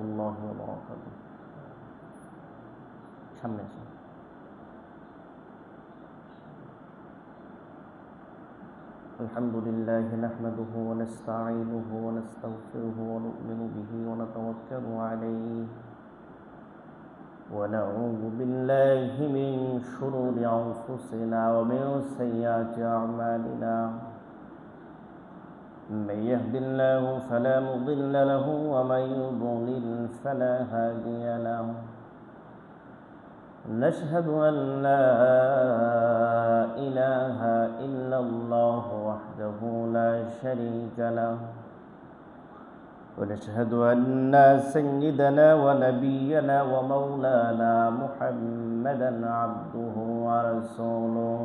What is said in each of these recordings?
الله وبركاته. সামনে আসুন। الحمد لله نحمده ونستعينه ونستغفره ونؤمن به ونتوكل عليه ونعوذ بالله من شرور أنفسنا ومن سيئات أعمالنا. من يهد الله فلا مضل له ومن يضلل فلا هادي له. نشهد أن لا إله إلا الله وحده لا شريك له، ونشهد أن سيدنا ونبينا ومولانا محمدا عبده ورسوله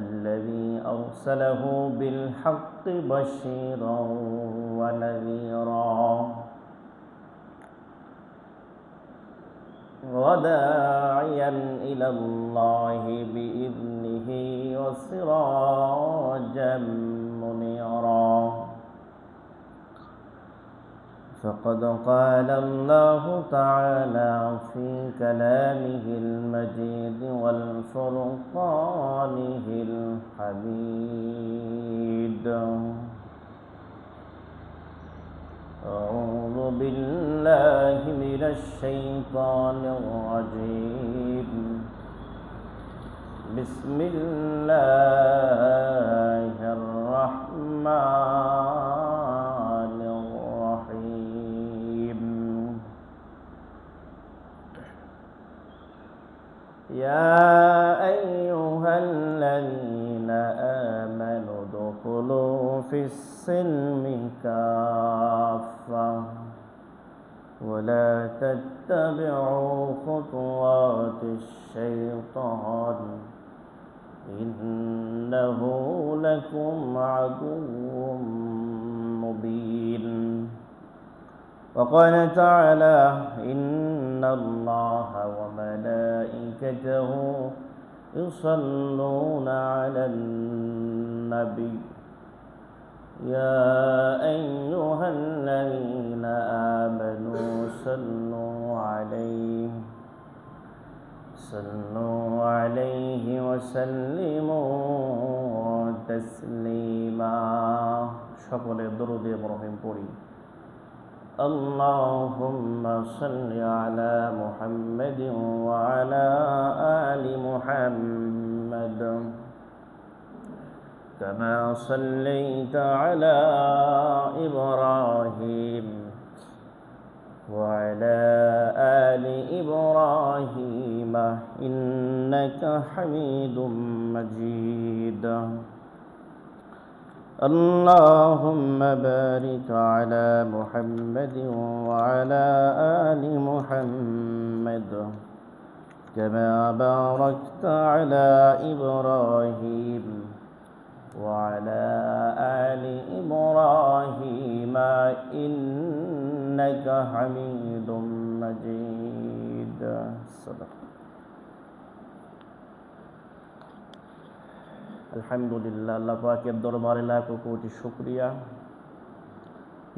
الذي أرسله بالحق بشيرا ونذيرا وداعيا إلى الله بإذنه وسراجا منيرا. فقد قال الله تعالى في كلامه المجيد والفرقانه الحميد: أعوذ بالله من الشيطان الرجيم. بسم الله الرحمن الرحيم. يا أيها الذين آمنوا ادخلوا في السلم كافة ولا تتبعوا خطوات الشيطان إنه لكم عدو مبين. وقال تعالى: إن الله وملائكته يصلون على النبي يا أيها الذين آمنوا صلوا عليه وسلموا تسليما. সকলে দরুদ ইব্রাহিম পড়ি। اللهم صل على محمد وعلى آل محمد كما صليت على إبراهيم وعلى آل إبراهيم إنك حميد مجيد. اللهم بارك على محمد وعلى آل محمد كما باركت على إبراهيم وعلى آل إبراهيم إنك حميد مجيد. صدق. আলহামদুলিল্লাহ, আল্লাহ পাকের দরবারে লাখো কোটি শুকরিয়া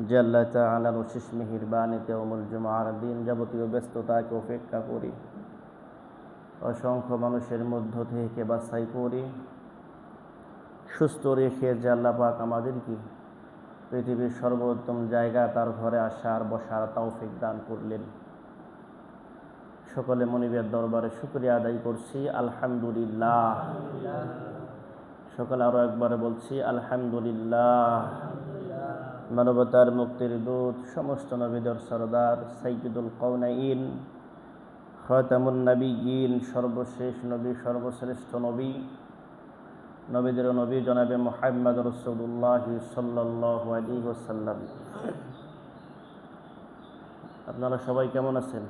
যে আল্লাহ তাআলার অশেষ মেহেরবানিতে ইয়াউমুল জুমার দিন যাবতীয় ব্যস্ততাকে উপেক্ষা করি অসংখ্য মানুষের মধ্য থেকে বাছাই করি সুস্থ রেখে যে আল্লাহ পাক আমাদেরকে পৃথিবীর সর্বোত্তম জায়গা তার ঘরে আসার বসার তৌফিক দান করলেন। সকলে মনিবের দরবারে শুকরিয়া আদায় করছি আলহামদুলিল্লাহ। সকলে আরো একবার বলছি আলহামদুলিল্লাহ। মানবতার মুক্তির দূত, সমস্ত নবীদের সরদার, সাইয়্যিদুল কাওনাইন, খাতামুন নবিয়্যিন, সর্বশেষ নবী, সর্বশ্রেষ্ঠ নবী, নবীদের নবী জনাবে মুহাম্মদ রাসূলুল্লাহ সাল্লাল্লাহু আলাইহি ওয়াসাল্লাম। আপনারা সবাই কেমন আছেন?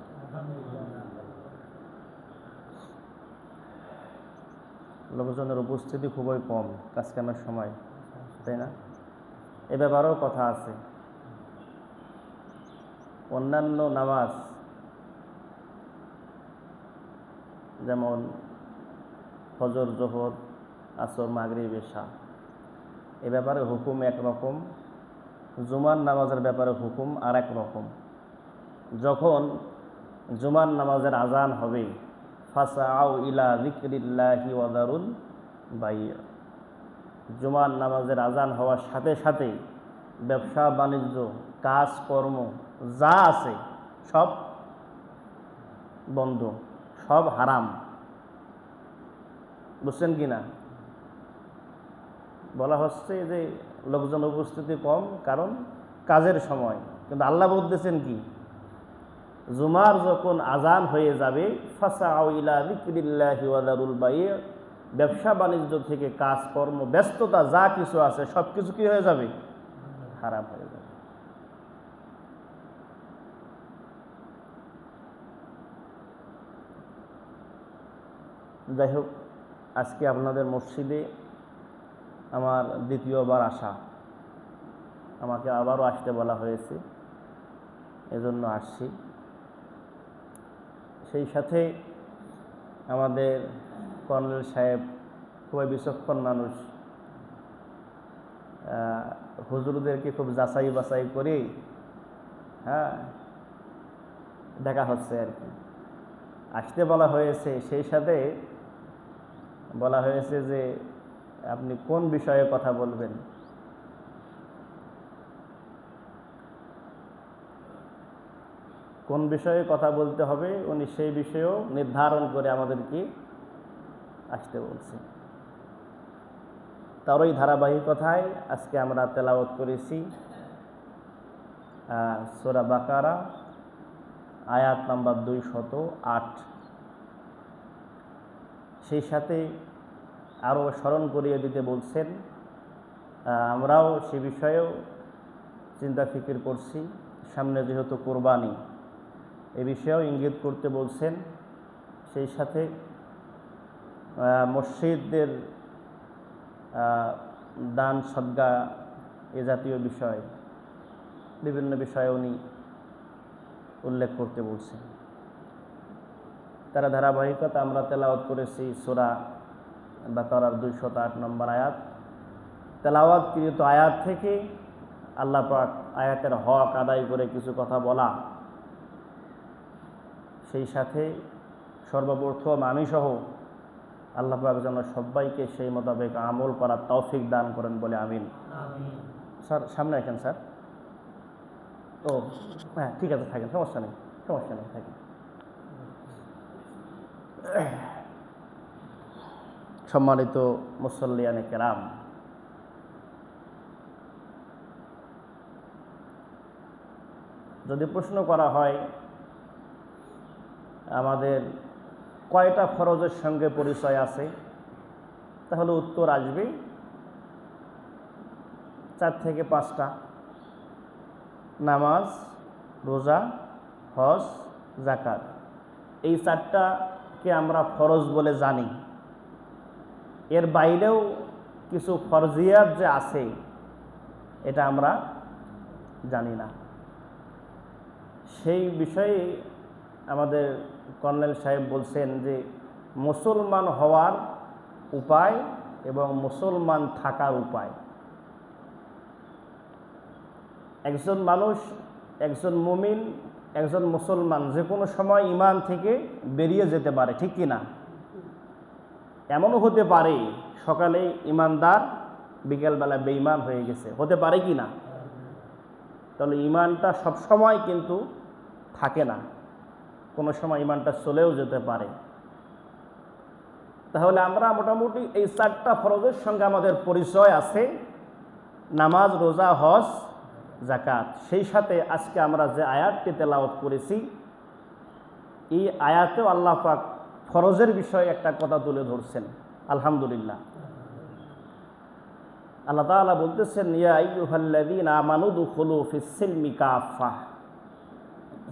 লোকজনের উপস্থিতি খুবই কম কাজ কামের সময়, তাই না? এ ব্যাপারেও কথা আছে। অন্যান্য নামাজ যেমন ফজর, জোহর, আসর, মাগরিব, এশা, এ ব্যাপারে হুকুম একরকম, জুমার নামাজের ব্যাপারে হুকুম আর এক রকম। যখন জুমার নামাজের আজান হবে, ফাসাউ ইলা যিকরিল্লাহি ওয়া যারুল বাই', জুমার নামাজের আজান হওয়ার সাথে সাথে ব্যবসা বাণিজ্য কাজকর্ম যা আছে সব বন্ধ, সব হারাম। বুঝছেন কি না? বলা হচ্ছে যে লোকজন উপস্থিতি কম, কারণ কাজের সময়। কিন্তু আল্লাহ বলতেছেন কি, জুমার যখন আজান হয়ে যাবে, ফাসাউ ইলা যিকরিল্লাহি ওয়া যারুল বাই', ব্যবসা বাণিজ্য থেকে কাজকর্ম ব্যস্ততা যা কিছু আছে সব কিছু কি হয়ে যাবে? হারাম হয়ে যাবে। যাই হোক, আজকে আপনাদের মসজিদে আমার দ্বিতীয়বার আসা, আমাকে আবারও আসতে বলা হয়েছে, এজন্য আসছি। সেই সাথে আমাদের কর্নেল সাহেব খুবই বিচক্ষণ মানুষ, হুজুরদেরকে খুব যাচাই বাছাই করে দেখা হচ্ছে আর কি। আসতে বলা হয়েছে, সেই সাথে বলা হয়েছে যে আপনি কোন বিষয়ে কথা বলবেন। কোন বিষয়ে কথা বলতে হবে উনি সেই বিষয়েও নির্ধারণ করে আমাদেরকে আসতে বলছে। তারই ধারাবাহিকতায় আজকে আমরা তেলাওয়াত করেছি সূরা বাকারা আয়াত নাম্বার 208। সেই সাথে আরও স্মরণ করিয়ে দিতে বলছেন, আমরাও সে বিষয়েও চিন্তা ফিকির করছি। সামনে যেহেতু কোরবানি, এ বিষয়েও ইঙ্গিত করতে বলছেন। সেই সাথে মসজিদদের দান সদকা এ জাতীয় বিষয়, বিভিন্ন বিষয়ে উনি উল্লেখ করতে বলছেন। তারা ধারাবাহিকতা আমরা তেলাওয়াত করেছি সূরা বাকারার 208 নম্বর আয়াত। তেলাওয়াতকৃত আয়াত থেকে আল্লাহ পাক আয়াতের হক আদায় করে কিছু কথা বলা, সেই সাথে সর্বপ্রথম আমি সহ আল্লাহ পাক যেন সবাইকে সেই মোতাবেক আমল করার তৌফিক দান করেন বলে আমিন। স্যার সামনে আসেন স্যার। ও হ্যাঁ, ঠিক আছে, থাকেন, সমস্যা নেই থাকেন। সম্মানিত মুসল্লিয়ানে কেরাম, যদি প্রশ্ন করা হয় আমাদের কয়টা ফরজের সঙ্গে পরিচয় আছে, তাহলে উত্তর আসবে 4 থেকে 5টা। নামাজ, রোজা, হজ, যাকাত, এই 4টাকে আমরা ফরজ বলে জানি। এর বাইরেও কিছু ফরজিয়াত যে আছে এটা আমরা জানি না। সেই বিষয়ে আমাদের কর্নেল সাহেব বলছেন যে মুসলমান হওয়ার উপায় এবং মুসলমান থাকার উপায়। একজন মানুষ, একজন মুমিন, একজন মুসলমান যে কোনো সময় ঈমান থেকে বেরিয়ে যেতে পারে, ঠিক কি না? এমনও হতে পারে সকালে ঈমানদার, বিকেলবেলা বেঈমান হয়ে গেছে, হতে পারে কি না? তাহলে ঈমানটা সবসময় কিন্তু থাকে না, কোনো সময় ঈমানটা চলেও যেতে পারে। তাহলে আমরা মোটামুটি এই 4টা ফরজের সঙ্গে আমাদের পরিচয় আছে, নামাজ, রোজা, হজ, যাকাত। সেই সাথে আজকে আমরা যে আয়াতটি তেলাওয়াত করেছি, এই আয়াতেও আল্লাহ পাক ফরজের বিষয়ে একটা কথা তুলে ধরছেন। আলহামদুলিল্লাহ। আল্লাহ তাআলা বলতেছেন, ইয়া আইয়ুহাল্লাযীনা আমানু দুখুলু ফিস-সিলমি কাফা,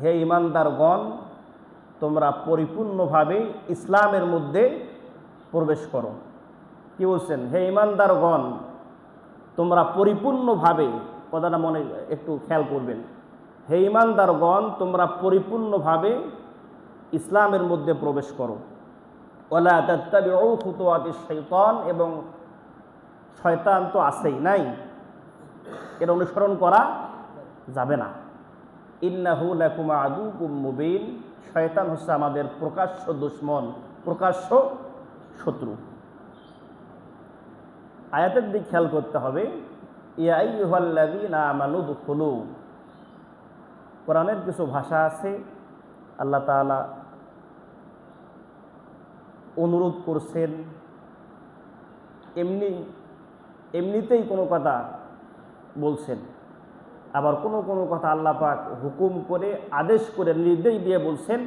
হে ঈমানদারগণ তোমরা পরিপূর্ণভাবে ইসলামের মধ্যে প্রবেশ করো। কি বলছেন? হে ঈমানদারগণ তোমরা পরিপূর্ণভাবে, কথাটা মনে একটু খেয়াল করবেন, হে ঈমানদারগণ তোমরা পরিপূর্ণভাবে ইসলামের মধ্যে প্রবেশ করো। ওয়ালা তাত্তাবিউ খুতুওয়াতিশ শাইতান, এবং শয়তান তো আছেই নাই, এটা অনুসরণ করা যাবে না। ইন্নাহু লাকুম আদুকুম মুবিন, শয়তান হচ্ছে আমাদের প্রকাশ্য দুশমন, প্রকাশ্য শত্রু। আয়াতের দিক খেয়াল করতে হবে। ইয়া আইয়ুহাল্লাযীনা আমানু দুখুলু, কোরআনের কিছু ভাষা আছে আল্লাহ তাআলা অনুরোধ করছেন, এমনিতেই কোনো কথা বলছেন, আবার কোনো কোনো কথা আল্লাহ পাক হুকুম করে, আদেশ করে, নির্দেশ দিয়ে বলছেন।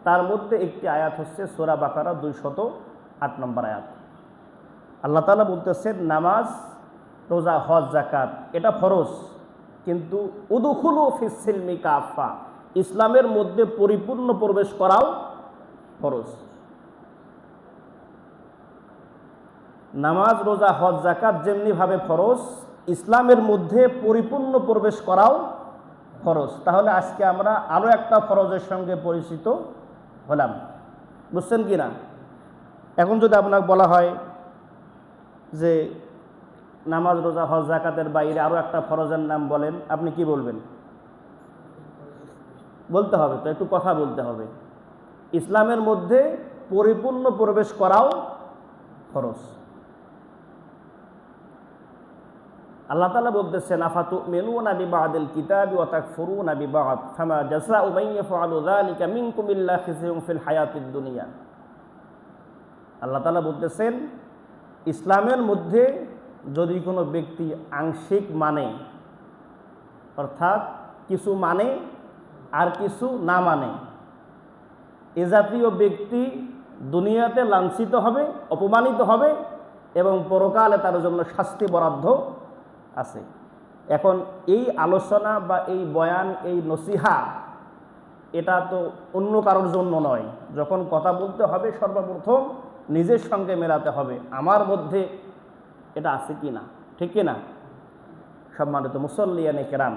তার মধ্যে একটি আয়াত হচ্ছে সূরা বাকারা 208 নম্বর আয়াত। আল্লাহ তাআলা বলতেছেন, নামাজ, রোজা, হজ, যাকাত এটা ফরজ, কিন্তু উদখুলু ফিস সিলমি কাফা, ইসলামের মধ্যে পরিপূর্ণ প্রবেশ করাও ফরজ। নামাজ, রোজা, হজ, যাকাত যেমনিভাবে ফরজ, ইসলামের মধ্যে পরিপূর্ণ প্রবেশ করাও ফরজ। তাহলে আজকে আমরা আরও একটা ফরজের সঙ্গে পরিচিত হলাম, বুঝছেন কি না? এখন যদি আপনাকে বলা হয় যে নামাজ, রোজা, হজ, যাকাতের বাইরে আরও একটা ফরজের নাম বলেন, আপনি কি বলবেন? বলতে হবে তো, একটু কথা বলতে হবে। ইসলামের মধ্যে পরিপূর্ণ প্রবেশ করাও ফরজ। আল্লাহ তাআলা বলতেছেন, আফাতুমিনুনা বিবাদিল কিতাবি ওয়া তাকফুরুনা বিবাদ ফামা জাযাউ মান ইয়াফআলু যালিকা মিনকুম ইল্লা খিজয়ুন ফিল হায়াতিদ দুনিয়া। আল্লাহ তাআলা বলতেছেন, ইসলামের মধ্যে যদি কোনো ব্যক্তি আংশিক মানে, অর্থাৎ কিছু মানে আর কিছু না মানে, এ জাতীয় ব্যক্তি দুনিয়াতে লাঞ্ছিত হবে, অপমানিত হবে এবং পরকালে তার জন্য শাস্তি বরাদ্দ আছে। এখন এই আলোচনা বা এই বয়ান, এই নসিহা, এটা তো অন্য কারোর জন্য নয়। যখন কথা বলতে হবে সর্বপ্রথম নিজের সঙ্গে মেলাতে হবে, আমার মধ্যে এটা আছে কি না, ঠিক কি না? সম্মানিত মুসল্লিয়ানে কেরাম,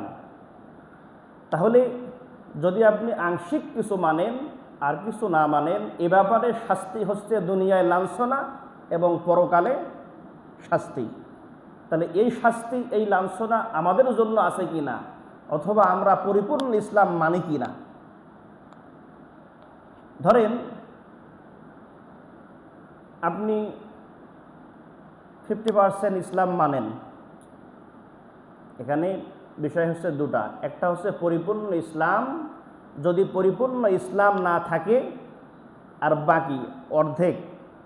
তাহলে যদি আপনি আংশিক কিছু মানেন আর কিছু না মানেন, এ ব্যাপারে শাস্তি হচ্ছে দুনিয়ায় লাঞ্ছনা এবং পরকালে শাস্তি। তাহলে এই শাস্তি, এই লাঞ্ছনা আমাদের জন্য আছে কি না, অথবা আমরা পরিপূর্ণ ইসলাম মানি কি না। ধরেন আপনি 50% ইসলাম মানেন, এখানে বিষয় হচ্ছে দুটা। একটা হচ্ছে পরিপূর্ণ ইসলাম, যদি পরিপূর্ণ ইসলাম না থাকে আর বাকি অর্ধেক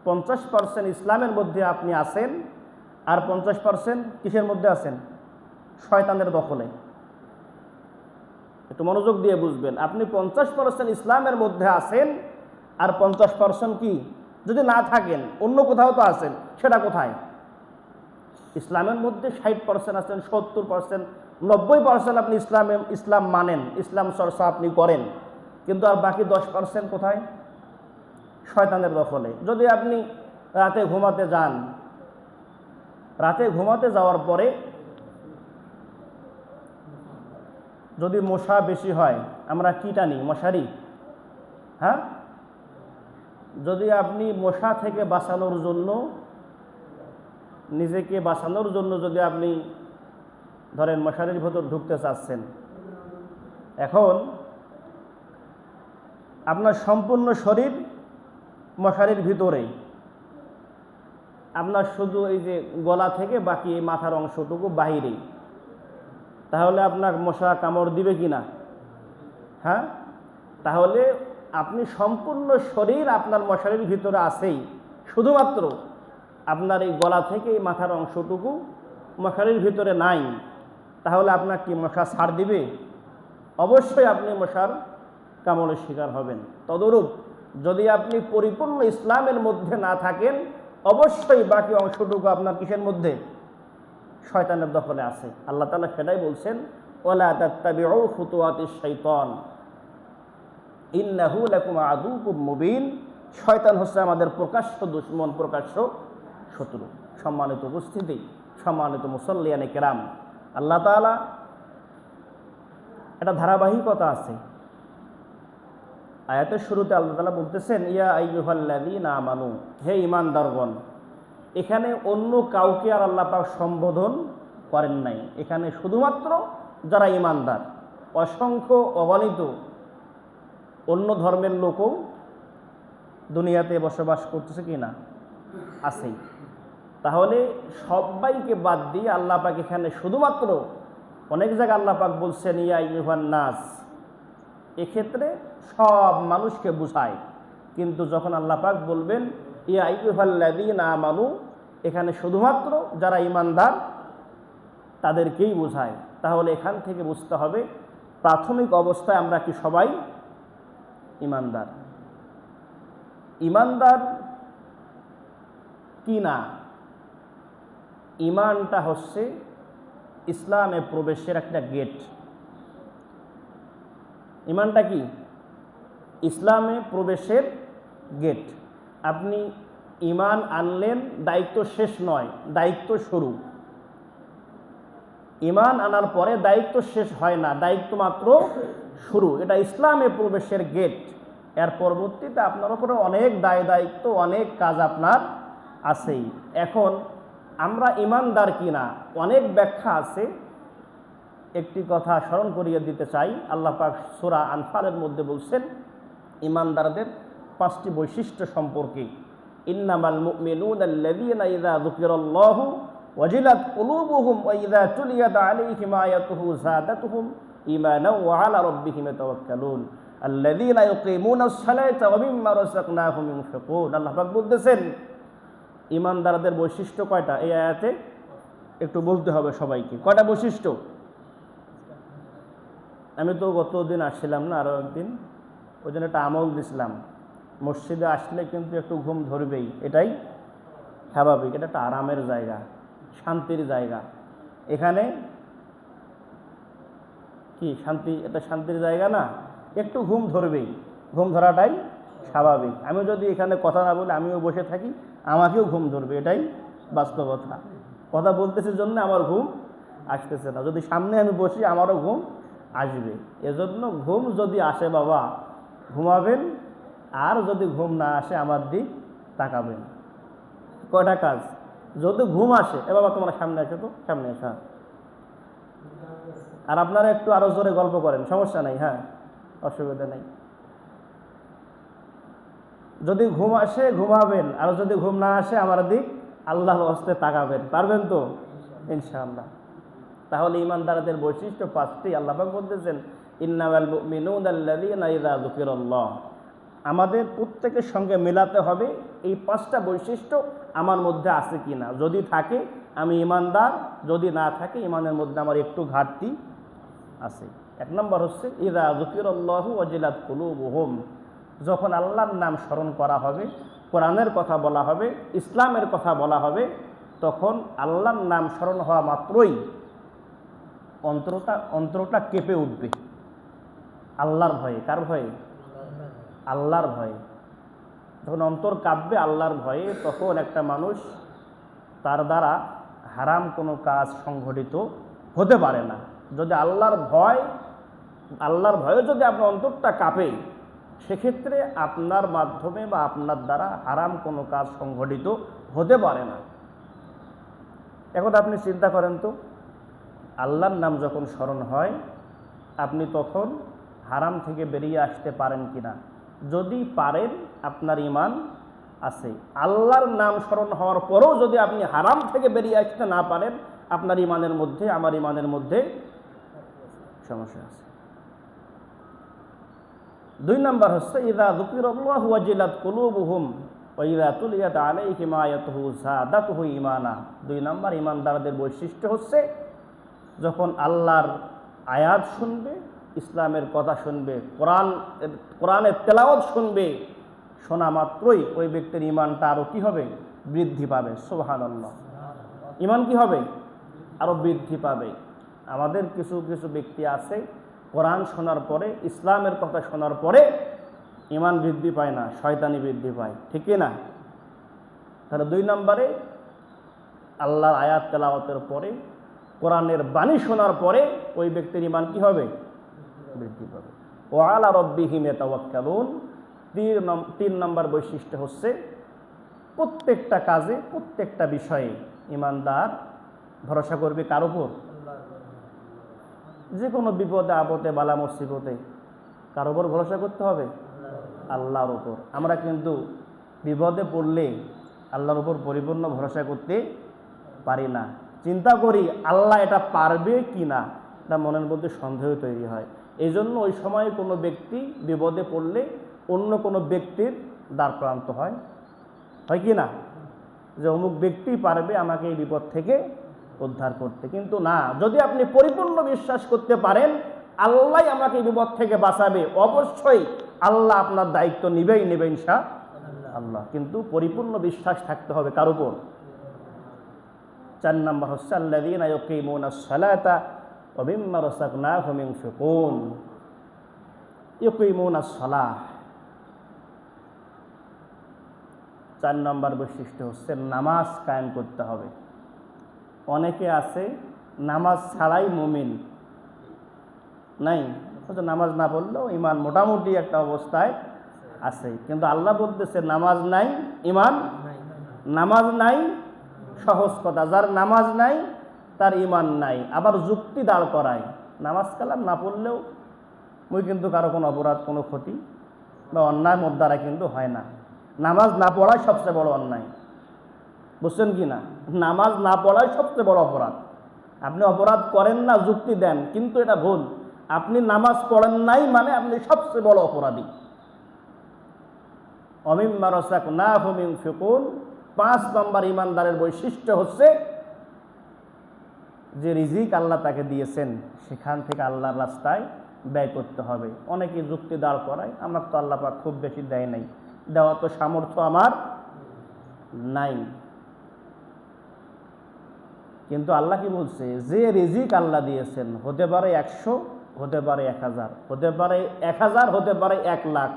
50% ইসলামের মধ্যে আপনি আছেন, আর 50% কিসের মধ্যে আছেন? শয়তানের দখলে। একটু মনোযোগ দিয়ে বুঝবেন, আপনি 50% ইসলামের মধ্যে আছেন আর 50% কি যদি না থাকেন, অন্য কোথাও তো আছেন, সেটা কোথায়? ইসলামের মধ্যে 60% আছেন, 70%, 90% আপনি ইসলাম মানেন, ইসলাম চর্চা আপনি করেন, কিন্তু আর বাকি 10% কোথায়? শয়তানের দখলে। যদি আপনি রাতে ঘুমাতে যান, রাতে ঘুমাতে যাওয়ার পরে যদি মশা বেশি হয়, আমরা কি টানি? মশারি। হ্যাঁ, যদি আপনি মশা থেকে বাঁচানোর জন্য, নিজেকে বাঁচানোর জন্য যদি আপনি ধরেন মশারির ভেতর ঢুকতে চাচ্ছেন, এখন আপনার সম্পূর্ণ শরীর মশারির ভিতরে, আপনার শুধু এই যে গলা থেকে বাকি এই মাথার অংশটুকু বাহিরে, তাহলে আপনার মশা কামড় দিবে কি না? হ্যাঁ, তাহলে আপনি সম্পূর্ণ শরীর আপনার মশারির ভিতরে আছেই, শুধুমাত্র আপনার এই গলা থেকে এই মাথার অংশটুকু মশারির ভিতরে নাই, তাহলে আপনার কি মশা ছাড় দিবে? অবশ্যই আপনি মশার কামড়ের শিকার হবেন। তদরূপ যদি আপনি পরিপূর্ণ ইসলামের মধ্যে না থাকেন, অবশ্যই বাকি অংশটুকু আপনার কিসের মধ্যে? শয়তানের দখলে আছে। আল্লাহ তাআলা সেটাই বলছেন, ওয়ালা তাত্তাবিউ খুতুওয়াতিশ শাইতান ইন্নাহু লাকুম আদুকুম মুবিন। শয়তান হচ্ছে আমাদের প্রকাশ্য দুশমন, প্রকাশ্য শত্রু। সম্মানিত উপস্থিতি, সম্মানিত মুসল্লিয়ানে কেরাম, আল্লাহ তাআলা এটা ধারাবাহিকতা আছে। আয়াতের শুরুতে আল্লাহ তাআলা বলতেছেন, ইয়া আইয়ুহাল্লাযীনা আমানু, হে ঈমানদারগণ। এখানে অন্য কাউকে আর আল্লাহ পাক সম্বোধন করেন নাই। এখানে শুধুমাত্র যারা ইমানদার, অসংখ্য অগণিত অন্য ধর্মের লোকও দুনিয়াতে বসবাস করতেছে কি না, আছেই। তাহলে সবাইকে বাদ দিয়ে আল্লাহ পাক এখানে শুধুমাত্র, অনেক জায়গায় আল্লাহ পাক বলছেন ইয়া আইয়ুহান নাস, এক্ষেত্রে সব মানুষকে বুঝায়। কিন্তু যখন আল্লাহ পাক বলবেন ইয়া আইয়ুহাল্লাযীনা আমানু, এখানে শুধুমাত্র যারা ইমানদার তাদেরকেই বোঝায়। তাহলে এখান থেকে বুঝতে হবে প্রাথমিক অবস্থায় আমরা কি সবাই ইমানদার? ইমানদার কি না? ইমানটা হচ্ছে ইসলামে প্রবেশের একটা গেট। ইমানটা কি? ইসলামে প্রবেশের গেট। আপনি ইমান আনলেন, দায়িত্ব শেষ নয়, দায়িত্ব শুরু। ইমান আনার পরে দায়িত্ব শেষ হয় না, দায়িত্ব মাত্র শুরু। এটা ইসলামে প্রবেশের গেট। এর পরবর্তীতে আপনার উপরে অনেক দায়িত্ব, অনেক কাজ আপনার আছেই। এখন আমরা ইমানদার কিনা অনেক ব্যাখ্যা আছে। একটি কথা স্মরণ করিয়ে দিতে চাই। আল্লাহ পাক সূরা আনফালের মধ্যে বলছেন ইমানদারদের 5টি বৈশিষ্ট্য সম্পর্কে। ইন্নামাল মুমিনুনা আল্লাযীনা ইযা যুকিরাল্লাহু ওয়াজিলাত কুলুবুহুম ওয়া ইযা তুলিয়াত আলাইহিম আয়াতুহু যাদাতুহুম ঈমানাও ওয়া আলা রাব্বিহিম ইয়াতাওয়াক্কালুন আল্লাযীনা ইউকিমুনাস সালাতা ওয়া মিম্মা রাযাকনাহুম ইউনফিকুন। আল্লাহ পাক বলতেছেন ইমানদারদের বৈশিষ্ট্য কয়টা এই আয়াতে একটু বলতে হবে সবাইকে। কয়টা বৈশিষ্ট্য? আমি তো গতদিন আসছিলাম না, আরও একদিন, ওই জন্য একটা আমল দিছিলাম। মসজিদে আসলে কিন্তু একটু ঘুম ধরবেই, এটাই স্বাভাবিক। এটা একটা আরামের জায়গা, শান্তির জায়গা। এখানে কি শান্তি, এটা শান্তির জায়গা না? একটু ঘুম ধরবেই, ঘুম ধরাটাই স্বাভাবিক। আমি যদি এখানে কথা না বলে আমিও বসে থাকি, আমাকেও ঘুম ধরবে, এটাই বাস্তবতা। কথা বলতেছে জন্য আমার ঘুম আসতেছে না, যদি সামনে আমি বসি আমারও ঘুম আসবে। এজন্য ঘুম যদি আসে বাবা ঘুমাবেন, আর যদি ঘুম না আসে আমার দিক তাকাবেন। কয়টা কাজ? যদি ঘুম আসে এ বাবা তোমরা সামনে আসো, তো সামনে আসা। আর আপনারা একটু আরো জোরে গল্প করেন, সমস্যা নাই, হ্যাঁ অসুবিধা নেই। যদি ঘুম আসে ঘুমাবেন, আর যদি ঘুম না আসে আমার দিক আল্লাহর হস্তে তাকাবেন। পারবেন তো ইনশাআল্লাহ। তাহলে ইমানদারদের বৈশিষ্ট্য 5টি। আল্লাহ পাক বলতেছেন ইন্নামাল মুমিনুনা আল্লাযীনা ইযা যুকিরাল্লাহ। আমাদের প্রত্যেকের সঙ্গে মেলাতে হবে এই 5টা বৈশিষ্ট্য আমার মধ্যে আছে কিনা। যদি থাকে আমি ইমানদার, যদি না থাকে ইমানের মধ্যে আমার একটু ঘাটতি আছে। 1 নম্বর হচ্ছে ইযা যুকিরাল্লাহু ওয়াজিলাত কুলুবুহুম। যখন আল্লাহর নাম স্মরণ করা হবে, কোরআনের কথা বলা হবে, ইসলামের কথা বলা হবে, তখন আল্লাহর নাম স্মরণ হওয়া মাত্রই অন্তরটা কেঁপে উঠবে আল্লাহর ভয়ে। কার ভয়ে? আল্লাহর ভয়ে। যখন অন্তর কাঁপবে আল্লাহর ভয়ে, তখন একটা মানুষ তার দ্বারা হারাম কোনো কাজ সংঘটিত হতে পারে না। যদি আল্লাহর ভয়ে যদি আপনার অন্তরটা কাঁপে, সেক্ষেত্রে আপনার মাধ্যমে বা আপনার দ্বারা হারাম কোনো কাজ সংঘটিত হতে পারে না। এখন আপনি চিন্তা করেন তো, আল্লাহর নাম যখন স্মরণ হয় আপনি তখন হারাম থেকে বেরিয়ে আসতে পারেন কিনা? যদি পারেন আপনার ঈমান আছে। আল্লাহর নাম স্মরণ হওয়ার পরেও যদি আপনি হারাম থেকে বেরিয়ে আসতে না পারেন, আপনার ঈমানের মধ্যে আমার ঈমানের মধ্যে সমস্যা আছে। 2 নম্বর হচ্ছে ইযা যুকিরাল্লাহু ওয়াজিলাত কুলুবুহুম ওয়া ইযা তুলিয়াত আলাইহিম আয়াতুহু যাদাতুহুম ঈমানা। 2 নম্বর ঈমানদারদের বৈশিষ্ট্য হচ্ছে যখন আল্লাহর আয়াত শুনবে, ইসলামের কথা শুনবে, কোরআনের তেলাওয়াত শুনবে, শোনা মাত্রই ওই ব্যক্তির ঈমানটা আরও কী হবে? বৃদ্ধি পাবে। সুবহানাল্লাহ। ঈমান কি হবে? আরও বৃদ্ধি পাবে। আমাদের কিছু কিছু ব্যক্তি আছে কোরআন শোনার পরে, ইসলামের কথা শোনার পরে ঈমান বৃদ্ধি পায় না, শয়তানি বৃদ্ধি পায়, ঠিক না? তাহলে 2 নম্বরে আল্লাহর আয়াত তেলাওয়াতের পরে, কোরআনের বাণী শোনার পরে ওই ব্যক্তির ঈমান কি হবে? বৃদ্ধি পাবে। ওয়া আলা রাব্বিহিম ইয়াতাওয়াক্কালুন। 3 নম্বর বৈশিষ্ট্য হচ্ছে প্রত্যেকটা কাজে, প্রত্যেকটা বিষয়ে ঈমানদার ভরসা করবে কার উপর? যে কোনো বিপদে আপদে বালা মুসিবতে কার উপর ভরসা করতে হবে? আল্লাহর উপর। আমরা কিন্তু বিপদে পড়লে আল্লাহর উপর পরিপূর্ণ ভরসা করতে পারি না। চিন্তা করি আল্লাহ এটা পারবে কি না, এটা মনের মধ্যে সন্দেহ তৈরি হয়। এই জন্য ওই সময় কোনো ব্যক্তি বিপদে পড়লে অন্য কোনো ব্যক্তির দ্বারপ্রান্ত হয় কি না, যে অমুক ব্যক্তি পারবে আমাকে এই বিপদ থেকে উদ্ধার করতে। কিন্তু না, যদি আপনি পরিপূর্ণ বিশ্বাস করতে পারেন আল্লাহ আমাকে এই বিপদ থেকে বাঁচাবে, অবশ্যই আল্লাহ আপনার দায়িত্ব নিবেই নেবে ইনশাআল্লাহ। কিন্তু পরিপূর্ণ বিশ্বাস থাকতে হবে কার উপর? 4 নম্বর হচ্ছে আল্লাযীনা ইউকিমুনাস সালাতা ওয়া মিম্মা রাযাকনাহুম ইউনফিকুন। ইউকিমুনাস সালাহ, 4 নম্বর বৈশিষ্ট্য হচ্ছে নামাজ কায়েম করতে হবে। অনেকে আছে নামাজ ছাড়াই মুমিন, নাই নামাজ না পড়লেও ইমান মোটামুটি একটা অবস্থায় আছে, কিন্তু আল্লাহ বলতেছে নামাজ নাই ইমান নামাজ নাই। সহজ কথা, যার নামাজ নাই তার ইমান নাই। আবার যুক্তি দাঁড় করায় নামাজ কালাম না পড়লেও মুই কিন্তু কারো কোনো অপরাধ কোনো ক্ষতি বা অন্যায় মোর দ্বারা কিন্তু হয় না। নামাজ না পড়াই সবচেয়ে বড় অন্যায়, বুঝছেন কি না? নামাজ না পড়াই সবচেয়ে বড় অপরাধ। আপনি অপরাধ করেন না, যুক্তি দেন, কিন্তু এটা ভুল। আপনি নামাজ পড়েন নাই মানে আপনি সবচেয়ে বড় অপরাধী। ওয়ামিম্মা রাযাকনাহুম ইউনফিকুন, 5 নম্বর ইমানদারের বৈশিষ্ট্য হচ্ছে যে রিজিক আল্লাহ তাকে দিয়েছেন সেখান থেকে আল্লাহর রাস্তায় ব্যয় করতে হবে। অনেকে যুক্তি দাঁড় করায় আমার তো আল্লাহ পাক খুব বেশি দেয় নাই, দেওয়া তো সামর্থ্য আমার নাই। কিন্তু আল্লাহ কি বলছে, যে রিজিক আল্লাহ দিয়েছেন হতে পারে 100, হতে পারে 1000, হতে পারে 1000, হতে পারে 1 লাখ,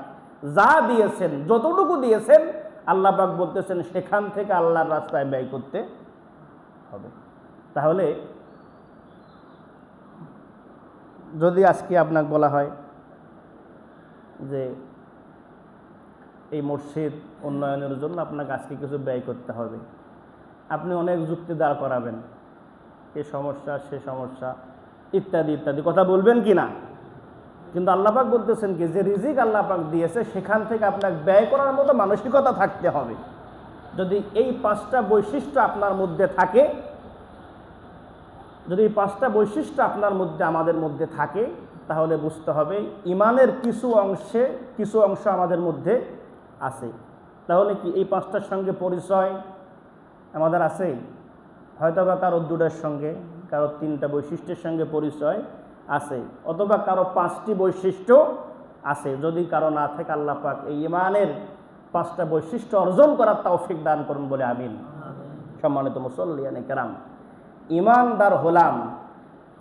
যা দিয়েছেন যতটুকু দিয়েছেন আল্লাহ পাক বলতেছেন সেখান থেকে আল্লাহর রাস্তায় ব্যয় করতে হবে। তাহলে যদি আজকে আপনাকে বলা হয় যে এই মসজিদ উন্নয়নের জন্য আপনাকে আজকে কিছু ব্যয় করতে হবে, আপনি অনেক যুক্তি দাঁড় করাবেন, এ সমস্যা সে সমস্যা ইত্যাদি ইত্যাদি কথা বলবেন কি না। কিন্তু আল্লাহ পাক বলতেছেন কি, যে রিজিক আল্লাহ পাক দিয়েছে সেখান থেকে আপনাকে ব্যয় করার মতো মানসিকতা থাকতে হবে। যদি এই 5টা বৈশিষ্ট্য আপনার মধ্যে থাকে, যদি এই 5টা বৈশিষ্ট্য আপনার মধ্যে আমাদের মধ্যে থাকে, তাহলে বুঝতে হবে ইমানের কিছু অংশ আমাদের মধ্যে আছে। তাহলে কি এই 5টার সঙ্গে পরিচয় আমাদের আছে? হয়তো বা কারো 2টার সঙ্গে, কারো 3টা বৈশিষ্ট্যের সঙ্গে পরিচয় আছে, অথবা কারো 5টি বৈশিষ্ট্য আছে। যদি কারো না থাকে আল্লাহ পাক এই ইমানের 5টা বৈশিষ্ট্য অর্জন করার তৌফিক দান করুন বলে আমিন। সম্মানিত মুসল্লিয়ানে কেরাম, ইমানদার হলাম।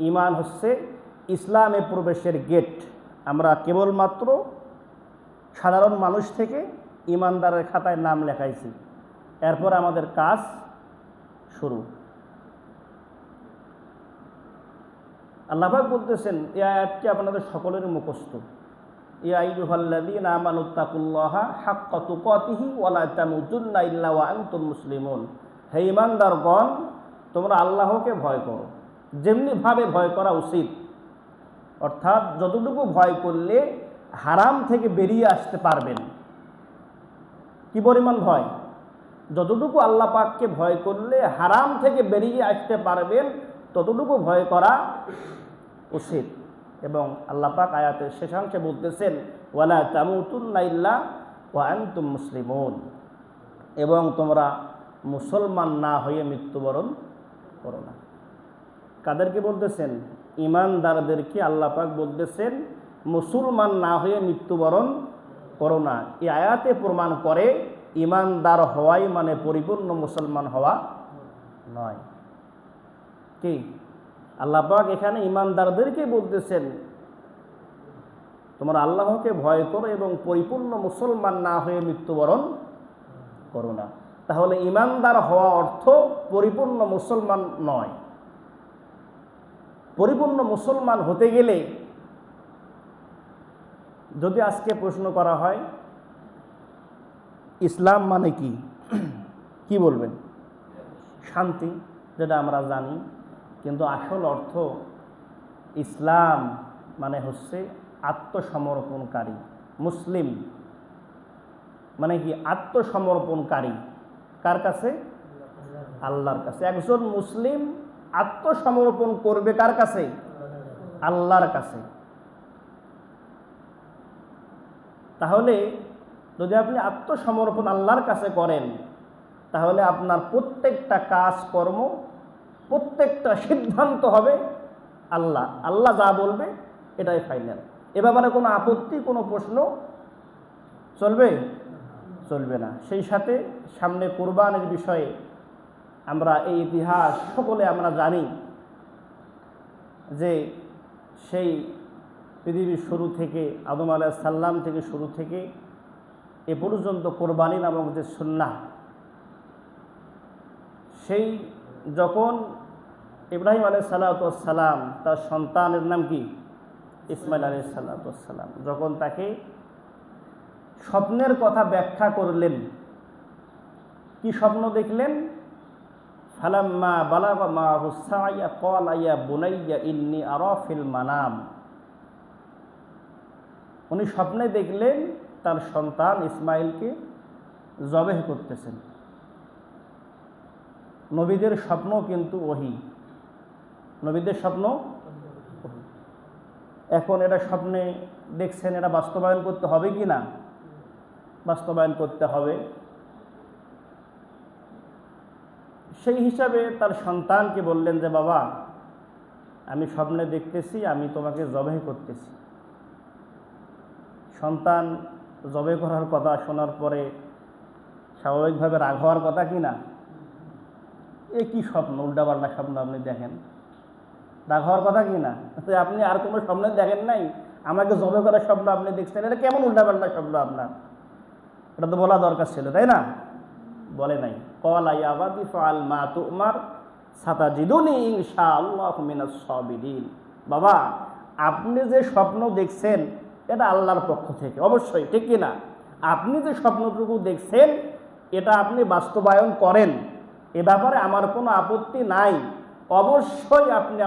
ইমান হচ্ছে ইসলামে প্রবেশের গেট। আমরা কেবলমাত্র সাধারণ মানুষ থেকে ইমানদারের খাতায় নাম লেখাইছি, এরপর আমাদের কাজ শুরু। আল্লাহ পাক বলতেছেন এই আয়াতটি আপনাদের সকলের মুখস্থ, ইয়া আইয়ুহাল্লাযীনা আমানুত্তাকুল্লাহা হাক্কা তুকাতিহি ওয়া লা তামুতুন্না ইল্লা ওয়া আনতুম মুসলিমুন। হে ঈমানদারগণ, তোমরা আল্লাহকে ভয় করো যেমনিভাবে ভয় করা উচিত, অর্থাৎ যতটুকু ভয় করলে হারাম থেকে বেরিয়ে আসতে পারবেন। কি পরিমাণ ভয়? যতটুকু আল্লাহ পাককে ভয় করলে হারাম থেকে বেরিয়ে আসতে পারবেন ততটুকু ভয় করা উচিত। এবং আল্লাহ পাক আয়াতের শেষাংশে বলতেছেন ওয়ালা তামুতুন্না ইল্লা ওয়া আনতুম মুসলিমুন, এবং তোমরা মুসলমান না হয়ে মৃত্যুবরণ করো না। কাদেরকে বলতেছেন? ইমানদারদেরকে আল্লাহ পাক বলতেছেন মুসলমান না হয়ে মৃত্যুবরণ করো না। এই আয়াতে প্রমাণ করে ইমানদার হওয়াই মানে পরিপূর্ণ মুসলমান হওয়া নয়। কি আল্লাহ পাক এখানে ইমানদারদেরকে বলতেছেন তোমরা আল্লাহকে ভয় করো এবং পরিপূর্ণ মুসলমান না হয়ে মৃত্যুবরণ করো না। তাহলে ইমানদার হওয়া অর্থ পরিপূর্ণ মুসলমান নয়। পরিপূর্ণ মুসলমান হতে গেলে যদি আজকে প্রশ্ন করা হয় ইসলাম মানে কি, কি বলবেন? শান্তি, যেটা আমরা জানি কিন্তু আসল অর্থ ইসলাম মানে হচ্ছে আত্মসমর্পণকারী। মুসলিম মানে কি? আত্মসমর্পণকারী। কার কাছে? আল্লাহর কাছে। একজন মুসলিম আত্মসমর্পণ করবে কার কাছে? আল্লাহর কাছে। তাহলে যদি আপনি আত্মসমর্পণ আল্লাহর কাছে করেন, তাহলে আপনার প্রত্যেকটা কাজকর্ম, প্রত্যেকটা সিদ্ধান্ত হবে আল্লাহ। আল্লাহ যা বলবে এটাই ফাইনাল। এ ব্যাপারে কোনো আপত্তি, কোনো প্রশ্ন চলবে? চলবে না। সেই সাথে সামনে কুরবানির বিষয়ে আমরা এই ইতিহাস সকলে আমরা জানি যে সেই পৃথিবীর শুরু থেকে, আদম আলাইহিস সালাম থেকে শুরু থেকে এ পর্যন্ত কোরবানি নামক যে সুন্নাহ, সেই যখন ইব্রাহিম আলাইহিস সালাম তার সন্তানের নাম কি? ইসমাইল আলাইহিস সালাম, যখন তাকে স্বপ্নের কথা ব্যাখ্যা করলেন, কি স্বপ্ন দেখলেন? ফালাম্মা বালাগা মাআহু সা'য়া ক্বালা ইয়া বুনাইয়া ইন্নী আরা ফিল মানাম। উনি স্বপ্নে দেখলেন তার সন্তান ইসমাইলকে জবেহ করতেছেন। নবীদের স্বপ্ন কিন্তু ওহী, নবীদের স্বপ্ন। এখন এটা স্বপ্নে দেখছেন, এটা বাস্তবায়ন করতে হবে কি না? বাস্তবায়ন করতে হবে। সেই হিসাবে তার সন্তানকে বললেন যে বাবা, আমি স্বপ্নে দেখতেছি আমি তোমাকে জবেহ করতেছি। সন্তান জবেহ করার কথা শোনার পরে স্বাভাবিকভাবে রাগ হওয়ার কথা কি না? এ কি স্বপ্ন, উল্টাপাল্টা স্বপ্ন আপনি দেখেন, রাগ হওয়ার কথা কি না? আপনি আর কোনো স্বপ্ন দেখেন নাই, আমাকে জবেহ করার স্বপ্ন আপনি দেখছেন, এটা কেমন উল্টাপাল্টা স্বপ্ন আপনার? এটা তো বলা দরকার ছিল, তাই না? বলে নাই। ক্বালা ইয়া আবাতি ফাআল মা তু'মার সাতাজিদুনি ইনশাআল্লাহু মিনাস সাবিরিন। বাবা, আপনি যে স্বপ্ন দেখছেন এটা আল্লাহর পক্ষ থেকে, অবশ্যই, ঠিক কি না? আপনি যে স্বপ্নটুকু দেখছেন এটা আপনি বাস্তবায়ন করেন, এ ব্যাপারে আমার কোনো আপত্তি নাই। অবশ্যই আপনি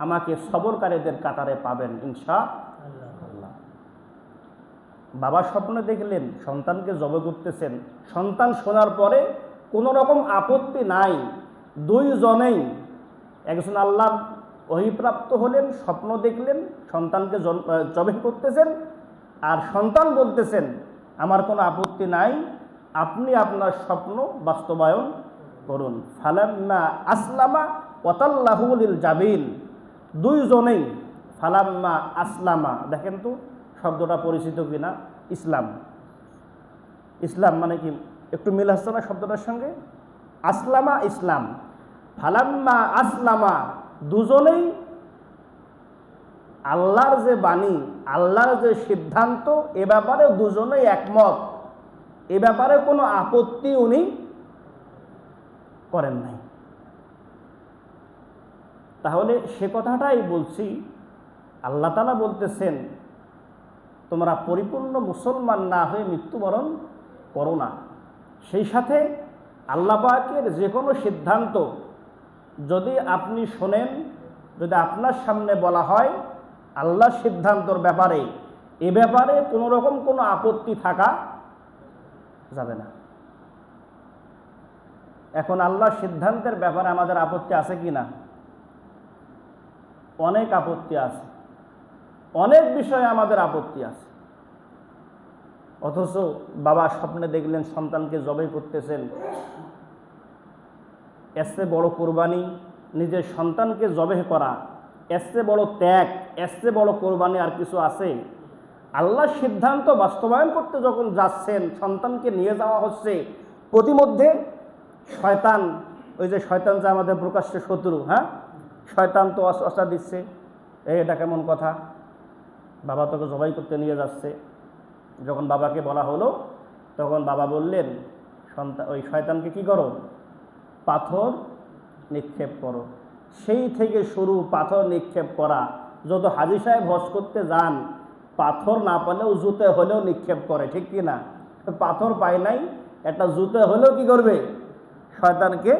আমাকে সবরকারীদের কাতারে পাবেন ইনশাআল্লাহ। বাবা স্বপ্নে দেখলেন সন্তানকে জবেহ করতেছেন, সন্তান শোনার পরে কোনো রকম আপত্তি নাই। দুইজনেই, একজন আল্লাহর ওহীপ্রাপ্ত হলেন, স্বপ্ন দেখলেন সন্তানকে জবেহ করতেছেন, আর সন্তান বলতেছেন আমার কোনো আপত্তি নাই, আপনি আপনার স্বপ্ন বাস্তবায়ন করুন। ফালাম্মা আসলামা ওয়াতাল্লাহু লিল জাবিন। দুইজনেই ফালাম্মা আসলামা, দেখেন তো শব্দটা পরিচিত কিনা? ইসলাম। ইসলাম মানে কি? একটু মিল আসছে না শব্দটার সঙ্গে? আসলামা, ইসলাম। ফালাম্মা আসলামা, দুজনেই আল্লাহর যে বাণী, আল্লাহর যে সিদ্ধান্ত, এ ব্যাপারে দুজনেই একমত, এ ব্যাপারে কোনো আপত্তি উনি করেন নাই। তাহলে সে কথাটাই বলছি, আল্লাহ তাআলা বলতেছেন তোমরা পরিপূর্ণ মুসলমান না হয়ে মৃত্যুবরণ করো না। সেই সাথে আল্লাহ পাকের যে কোনো সিদ্ধান্ত যদি আপনি শোনেন, যদি আপনার সামনে বলা হয় আল্লাহর সিদ্ধান্তর ব্যাপারে, এ ব্যাপারে কোনো রকম কোনো আপত্তি থাকা যাবে না। এখন আল্লাহর সিদ্ধান্তের ব্যাপারে আমাদের আপত্তি আছে কি না? অনেক আপত্তি আছে, অনেক বিষয়ে আমাদের আপত্তি আছে। অথচ বাবা স্বপ্নে দেখলেন সন্তানকে জবেহ করতেছেন, এর চেয়ে বড় কোরবানি নিজের সন্তানকে জবেহ করা, এর চেয়ে বড় ত্যাগ, এর চেয়ে বড় কোরবানি আর কিছু আছে? আল্লাহর সিদ্ধান্ত বাস্তবায়ন করতে যখন যাচ্ছেন, সন্তানকে নিয়ে যাওয়া হচ্ছে, প্রতিমধ্যে শয়তান, ওই যে শয়তান যে আমাদের প্রকাশ্য শত্রু, হ্যাঁ, শয়তান তো অসা দিচ্ছে, এটা কেমন কথা, বাবা তোকে জবাই করতে নিয়ে যাচ্ছে। যখন বাবাকে বলা হলো তখন বাবা বললেন ওই শয়তানকে কি করো? পাথর নিক্ষেপ করো। সেই থেকে শুরু পাথর নিক্ষেপ করা। যত হাজী সাহেব হজ করতে যান, পাথর না পেলেও জুতে হলেও নিক্ষেপ করে, ঠিক কি না? পাথর পায় নাই, একটা জুতে হলেও কি করবে? শয়তানকে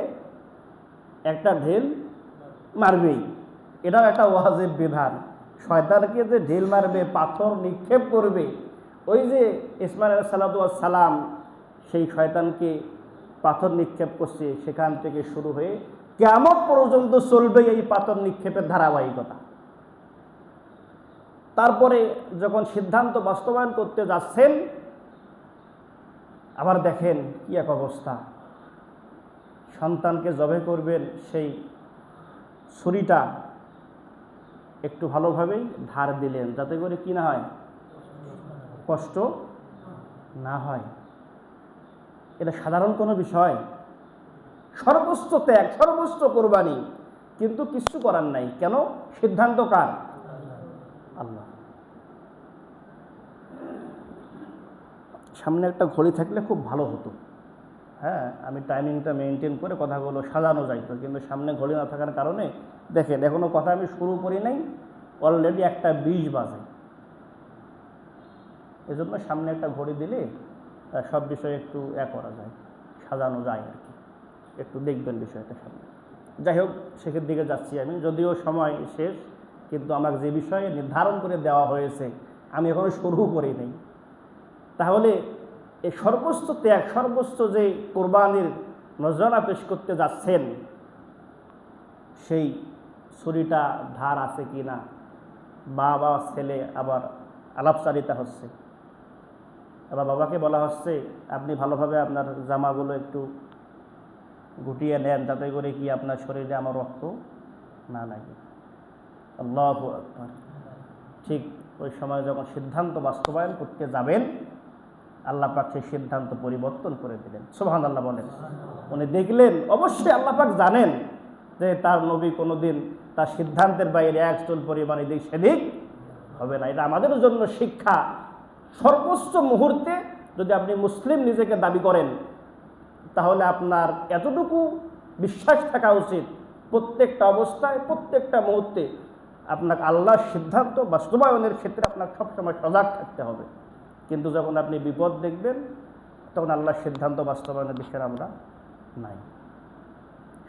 একটা ঢিল মারবেই, এটাও একটা ওয়াজিব বিধান। শয়তানকে যে ঢিল মারবে, পাথর নিক্ষেপ করবে, ওই যে ইসমাইল আলাইহিস সালাম সেই শয়তানকে পাথর নিক্ষেপ করছে, সেখান থেকে শুরু হয়ে কিয়ামত পর্যন্ত চলবে এই পাথর নিক্ষেপের ধারাবাহিকতা। তারপরে যখন সিদ্ধান্ত বাস্তবায়ন করতে যাচ্ছেন, আবার দেখেন কি এক অবস্থা। সন্তানকে জবে করবেন, সেই ছুরিটা একটু ভালোভাবেই ধার দিলেন, যাতে করে কি না হয়, কষ্ট না হয়। এটা সাধারণ কোনো বিষয়? সর্বোচ্চ ত্যাগ, সর্বোচ্চ কোরবানি, কিন্তু কিছু করার নাই। কেন? সিদ্ধান্ত কার? আল্লাহ। সামনে একটা ঘড়ি থাকলে খুব ভালো হতো। হ্যাঁ, আমি টাইমিংটা মেনটেন করে কথাগুলো সাজানো যাইতো, কিন্তু সামনে ঘড়ি না থাকার কারণে দেখেন এখনো কথা আমি শুরু করি নাই, অলরেডি 1:20 বাজে। এজন্য সামনে একটা ঘড়ি দিলে সব বিষয়ে একটু করা যায়, সাজানো যায় আর কি। একটু দেখবেন বিষয়টা সামনে। যাই হোক, সেখান দিকে যাচ্ছি আমি, যদিও সময় শেষ, কিন্তু আমাকে যে বিষয়ে নির্ধারণ করে দেওয়া হয়েছে আমি এখনো শুরু করি নাই। তাহলে এই সর্বোচ্চ ত্যাগ, সর্বোচ্চ যে কোরবানির নজরানা পেশ করতে যাচ্ছেন, সেই ছুরিটা ধার আছে কি না, বাবা ছেলে আবার আলাপচারিতা হচ্ছে। আবার বাবাকে বলা হচ্ছে আপনি ভালোভাবে আপনার জামাগুলো একটু গুটিয়ে নেন, যাতে করে কি আপনার শরীরে আমার রক্ত না লাগে। আল্লাহু আকবার। ঠিক ওই সময় যখন সিদ্ধান্ত বাস্তবায়ন করতে যাবেন, আল্লাহ পাক সেই সিদ্ধান্ত পরিবর্তন করে দিলেন। সুবহানাল্লাহ বলেন। উনি দেখলেন, অবশ্যই আল্লাহ পাক জানেন যে তার নবী কোনোদিন তার সিদ্ধান্তের বাইরে এক চুল পরিমাণ এদিক সেদিক হবে না। এটা আমাদের জন্য শিক্ষা। সর্বোচ্চ মুহূর্তে যদি আপনি মুসলিম নিজেকে দাবি করেন, তাহলে আপনার এতটুকু বিশ্বাস থাকা উচিত, প্রত্যেকটা অবস্থায়, প্রত্যেকটা মুহূর্তে আপনাকে আল্লাহর সিদ্ধান্ত বাস্তবায়নের ক্ষেত্রে আপনার সবসময় সজাগ থাকতে হবে। কিন্তু যখন আপনি বিপদ দেখবেন, তখন আল্লাহর সিদ্ধান্ত বাস্তবায়নের বিষয়ে আমরা নাই।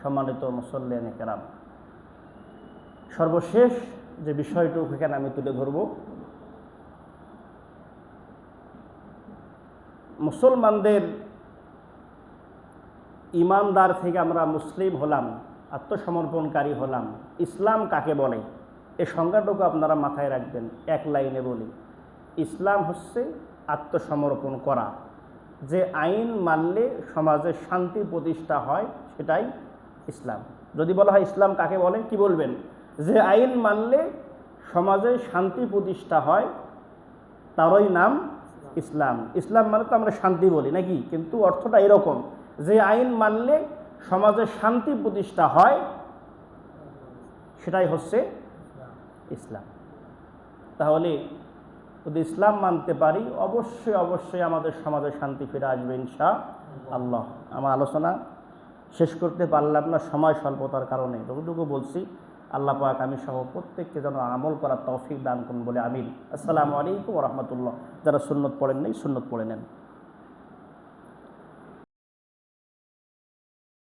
সম্মানিত মুসল্লিয়ানে কেরাম, সর্বশেষ যে বিষয়টুকু এখানে আমি তুলে ধরব, মুসলমানদের ইমানদার থেকে আমরা মুসলিম হলাম, আত্মসমর্পণকারী হলাম, ইসলাম কাকে বলে এই সংজ্ঞাটুকু আপনারা মাথায় রাখবেন। এক লাইনে বলি, ইসলাম হচ্ছে আত্মসমর্পণ করা। যে আইন মানলে সমাজে শান্তি প্রতিষ্ঠা হয়, সেটাই ইসলাম। যদি বলা হয় ইসলাম কাকে বলে, কি বলবেন? যে আইন মানলে সমাজে শান্তি প্রতিষ্ঠা হয়, তারই নাম ইসলাম। ইসলাম মানে তো আমরা শান্তি বলি নাকি, কিন্তু অর্থটা এরকম, যে আইন মানলে সমাজে শান্তি প্রতিষ্ঠা হয়, সেটাই হচ্ছে ইসলাম। তাহলে যদি ইসলাম মানতে পারি, অবশ্যই অবশ্যই আমাদের সমাজে শান্তি ফিরে আসবে ইনশাআল্লাহ। আমার আলোচনা শেষ করতে পারলাম না সময় স্বল্পতার কারণে, যতটুকু বলছি আল্লাহ পাক আমি সহ প্রত্যেককে যেন আমল করার তৌফিক দান করুন বলে আমিন। আসসালামু আলাইকুম ওয়া রাহমাতুল্লাহ। যারা সুন্নত পড়েন নাই, সুন্নত পড়ে নেন।